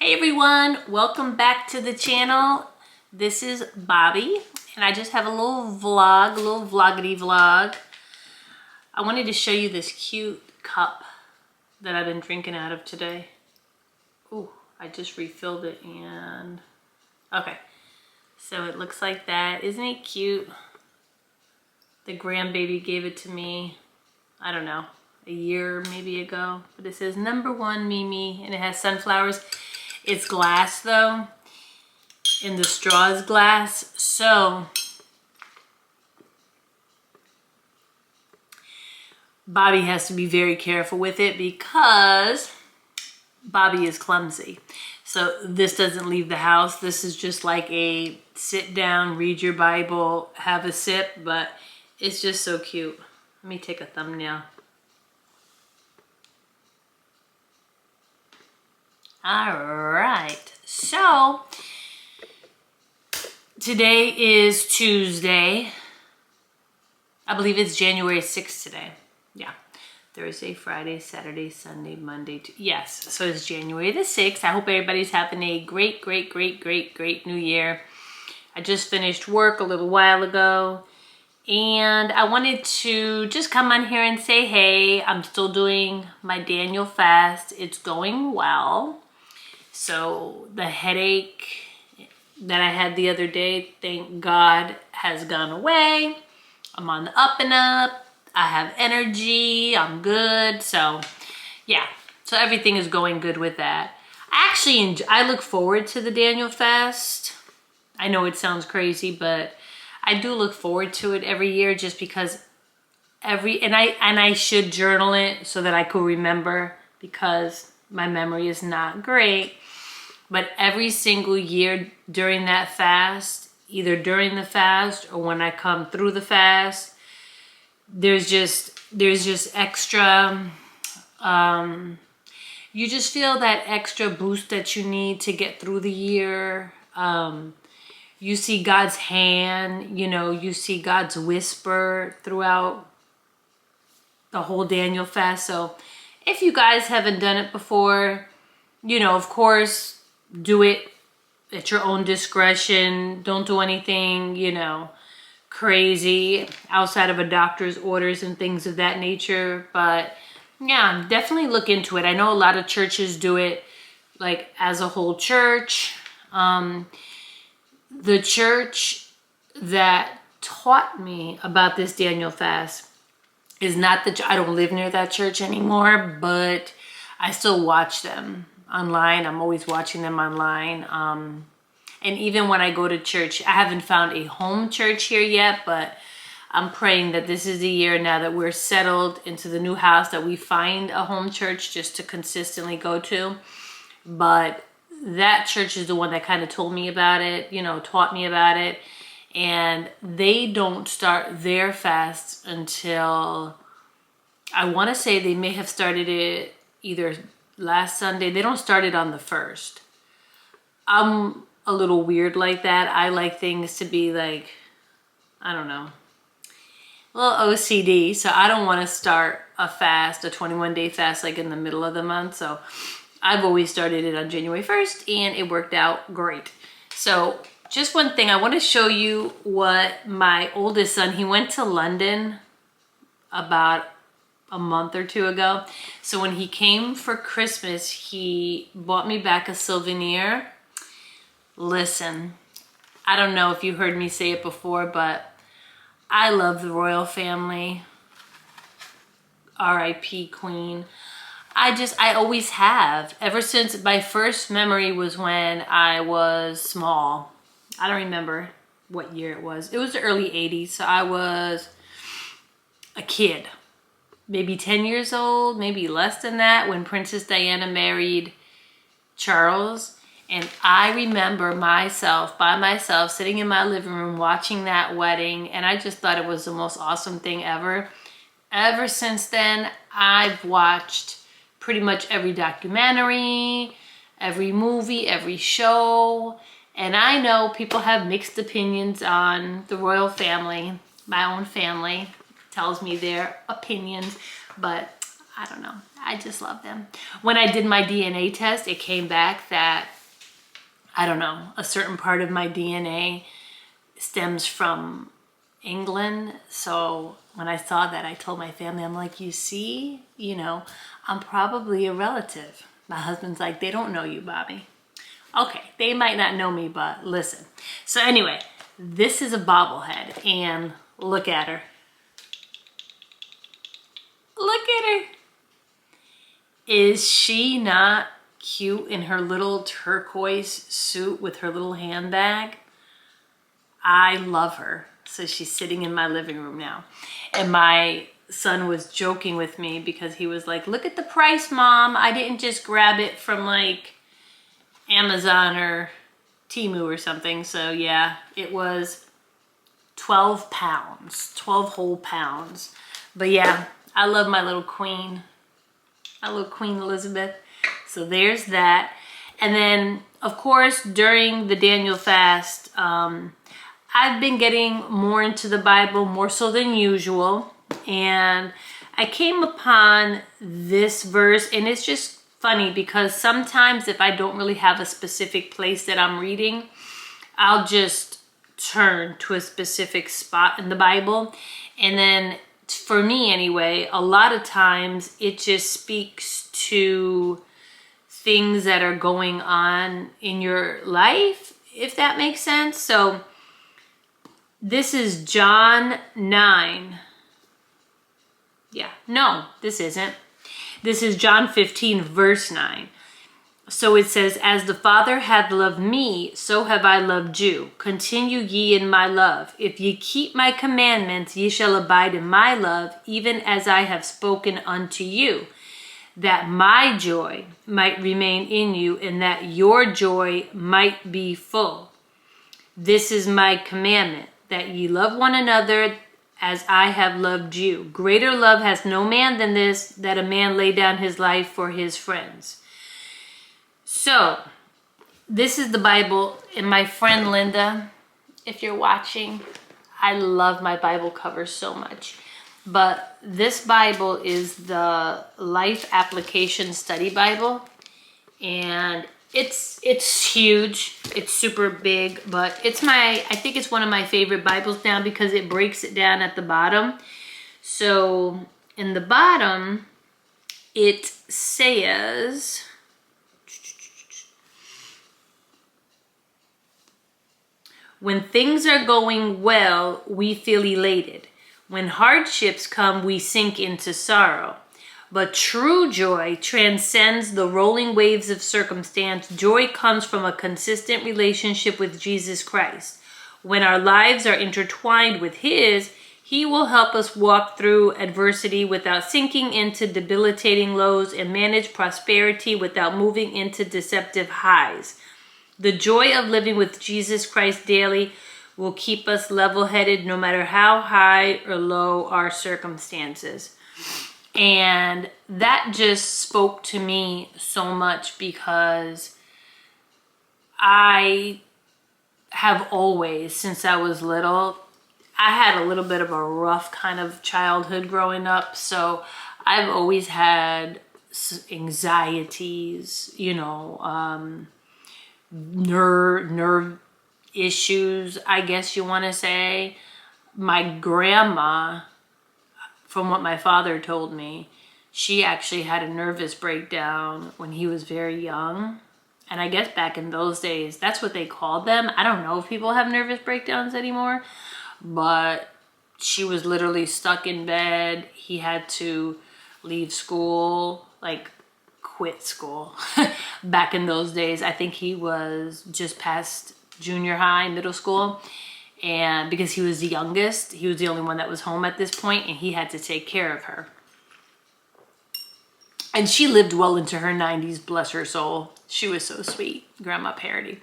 Hey everyone, welcome back to the channel. This is Bobby and I just have a little vlog, vloggity vlog. I wanted to show you this cute cup that I've been drinking out of today. Ooh, I just refilled it and okay. So it looks like that. Isn't it cute? The grandbaby gave it to me, I don't know, a year maybe ago. But it says #1 Mimi and it has sunflowers. It's glass though, and the straw is glass. So Bobby has to be very careful with it because Bobby is clumsy. So this doesn't leave the house. This is just like a sit down, read your Bible, have a sip, but it's just so cute. Let me take a thumbnail. All right, so today is Tuesday. I believe it's January 6th today. Yeah, Thursday, Friday, Saturday, Sunday, Monday. Yes, so it's January the 6th. I hope everybody's having a great new year. I just finished work a little while ago. And I wanted to just come on here and say, hey, I'm still doing my Daniel fast. It's going well. So the headache that I had the other day, thank God, has gone away. I'm on the up and up. I have energy. I'm good. So yeah, so everything is going good with that. I look forward to the Daniel fast. I know it sounds crazy, but I do look forward to it every year just because I should journal it so that I could remember because my memory is not great. But every single year during that fast, either during the fast or when I come through the fast, there's just extra, you just feel that extra boost that you need to get through the year. You see God's hand, you see God's whisper throughout the whole Daniel fast. So if you guys haven't done it before, of course, do it at your own discretion. Don't do anything, crazy outside of a doctor's orders and things of that nature. But yeah, definitely look into it. I know a lot of churches do it like as a whole church. The church that taught me about this Daniel fast is not I don't live near that church anymore, but I still watch them online. I'm always watching them online. And even when I go to church, I haven't found a home church here yet, but I'm praying that this is the year now that we're settled into the new house that we find a home church just to consistently go to. But that church is the one that kind of told me about it, taught me about it. And they don't start their fast until, I want to say they may have started it either last Sunday. They don't start it on the 1st. I'm a little weird like that. I like things to be like, I don't know, a little OCD. So I don't want to start a 21-day fast like in the middle of the month. So I've always started it on January 1st and it worked out great. So just one thing, I want to show you what my oldest son, he went to London about a month or two ago. So when he came for Christmas, he bought me back a souvenir. Listen, I don't know if you heard me say it before, but I love the royal family. R.I.P. Queen. I always have. Ever since my first memory was when I was small. I don't remember what year it was. It was the early 80s, so I was a kid. Maybe 10 years old, maybe less than that, when Princess Diana married Charles. And I remember by myself, sitting in my living room watching that wedding, and I just thought it was the most awesome thing ever. Ever since then, I've watched pretty much every documentary, every movie, every show. And I know people have mixed opinions on the royal family. My own family tells me their opinions, but I don't know. I just love them. When I did my DNA test, it came back that, I don't know, a certain part of my DNA stems from England. So when I saw that, I told my family, I'm like, you see, you know, I'm probably a relative. My husband's like, they don't know you, Bobby. Okay, they might not know me, but listen. So anyway, this is a bobblehead, and look at her. Look at her. Is she not cute in her little turquoise suit with her little handbag? I love her. So she's sitting in my living room now. And my son was joking with me because he was like, look at the price, Mom. I didn't just grab it from like Amazon or Temu or something. So yeah, it was 12 pounds, 12 whole pounds. But yeah, I love my little queen. I love Queen Elizabeth. So there's that. And then, of course, during the Daniel fast, I've been getting more into the Bible, more so than usual. And I came upon this verse, and it's just funny because sometimes if I don't really have a specific place that I'm reading, I'll just turn to a specific spot in the Bible. And then for me anyway, a lot of times it just speaks to things that are going on in your life, if that makes sense. So this is John 9. Yeah, no, this isn't. This is John 15, verse 9. So it says, as the Father hath loved me, so have I loved you. Continue ye in my love. If ye keep my commandments, ye shall abide in my love, even as I have spoken unto you, that my joy might remain in you, and that your joy might be full. This is my commandment, that ye love one another as I have loved you. Greater love has no man than this, that a man lay down his life for his friends. So, this is the Bible, and my friend Linda, if you're watching, I love my Bible cover so much. But this Bible is the Life Application Study Bible, and it's huge. It's super big, but I think it's one of my favorite Bibles now because it breaks it down at the bottom. So, in the bottom, it says, when things are going well, we feel elated. When hardships come, we sink into sorrow. But true joy transcends the rolling waves of circumstance. Joy comes from a consistent relationship with Jesus Christ. When our lives are intertwined with His, He will help us walk through adversity without sinking into debilitating lows and manage prosperity without moving into deceptive highs. The joy of living with Jesus Christ daily will keep us level-headed no matter how high or low our circumstances. And that just spoke to me so much because I have always, since I was little, I had a little bit of a rough kind of childhood growing up. So I've always had anxieties, nerve issues, I guess you want to say. My grandma, from what my father told me, she actually had a nervous breakdown when he was very young. And I guess back in those days, that's what they called them. I don't know if people have nervous breakdowns anymore, but she was literally stuck in bed. He had to leave school, like quit school. Back in those days, I think he was just past junior high, middle school. And because he was the youngest, he was the only one that was home at this point, and he had to take care of her. And she lived well into her 90s, bless her soul. She was so sweet, Grandma Parody.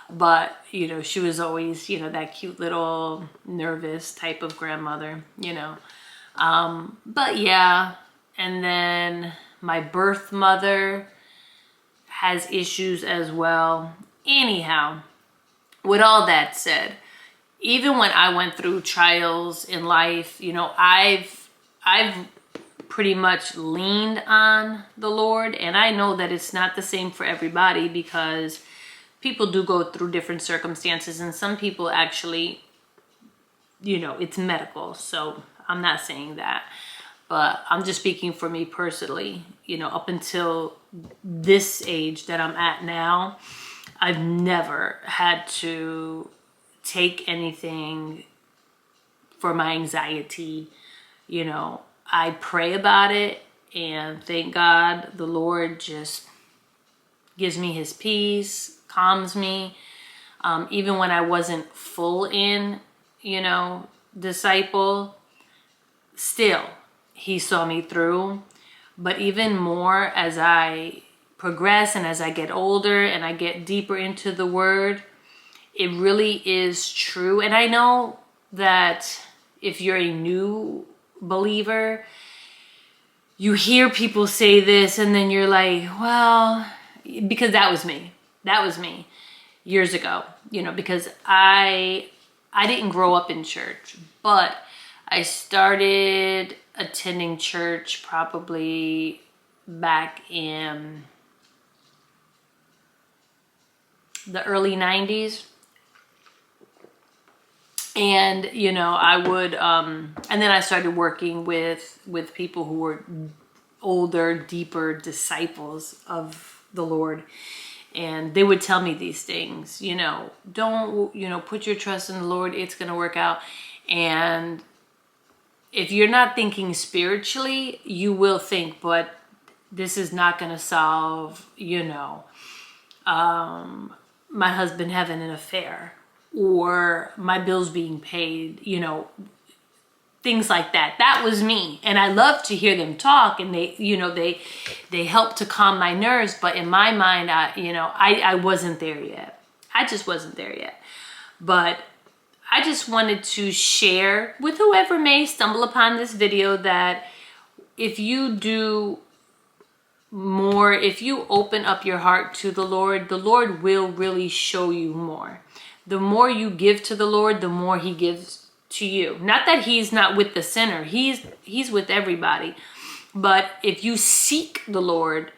But, she was always, that cute little nervous type of grandmother, But yeah, and then my birth mother has issues as well. Anyhow, with all that said, even when I went through trials in life, I've pretty much leaned on the Lord. And I know that it's not the same for everybody, because people do go through different circumstances, and some people actually, you know, it's medical. So I'm not saying that, but I'm just speaking for me personally. You know, up until this age that I'm at now, I've never had to take anything for my anxiety. You know, I pray about it, and thank God the Lord just gives me his peace, calms me. Even when I wasn't full in, you know, disciple, still he saw me through. But even more as I progress and as I get older and I get deeper into the word, it really is true. And I know that if you're a new believer, you hear people say this and then you're like, well, because that was me. That was me years ago, you know, because I didn't grow up in church, but I started attending church probably back in the early 90s. And, you know, I would, and then I started working with people who were older, deeper disciples of the Lord. And they would tell me these things, you know, don't, you know, put your trust in the Lord. It's going to work out. And if you're not thinking spiritually, you will think, but this is not going to solve, you know, my husband having an affair, or my bills being paid, you know, things like that. That was me. And I love to hear them talk, and they, you know, they help to calm my nerves. But in my mind, I wasn't there yet. I just wasn't there yet. But I just wanted to share with whoever may stumble upon this video that if you do more, if you open up your heart to the Lord will really show you more. The more you give to the Lord, the more he gives to you. Not that he's not with the sinner. He's with everybody. But if you seek the Lord,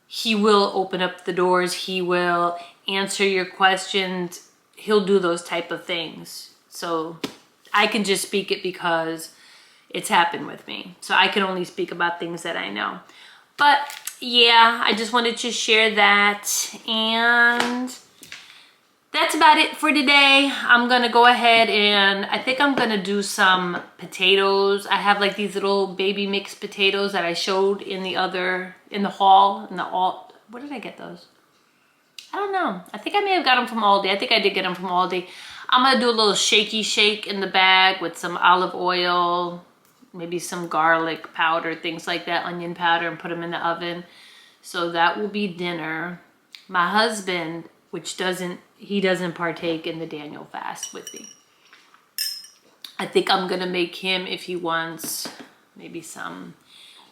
he will open up the doors. He will answer your questions. He'll do those type of things. So I can just speak it because it's happened with me. So I can only speak about things that I know. But yeah, I just wanted to share that. And that's about it for today. I'm gonna go ahead and I think I'm gonna do some potatoes. I have like these little baby mixed potatoes that I showed in the haul. Where did I get those? I don't know. I think I may have got them from Aldi. I think I did get them from Aldi. I'm gonna do a little shaky shake in the bag with some olive oil, maybe some garlic powder, things like that, onion powder, and put them in the oven. So that will be dinner. My husband, he doesn't partake in the Daniel fast with me. I think I'm gonna make him, if he wants, maybe some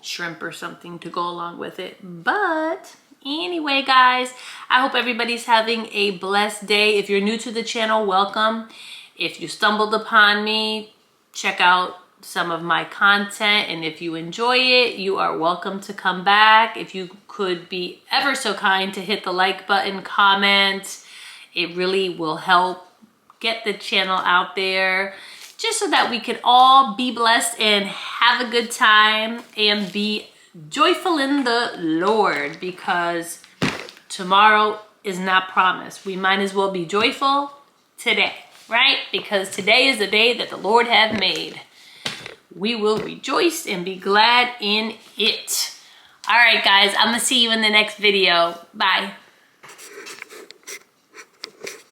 shrimp or something to go along with it. But anyway, guys, I hope everybody's having a blessed day. If you're new to the channel, welcome. If you stumbled upon me, check out some of my content, and if you enjoy it, you are welcome to come back. If you could be ever so kind to hit the like button, comment, it really will help get the channel out there, just so that we can all be blessed and have a good time and be joyful in the Lord, because tomorrow is not promised. We might as well be joyful today, right? Because today is the day that the Lord hath made. We will rejoice and be glad in it. All right, guys, I'm gonna see you in the next video. Bye.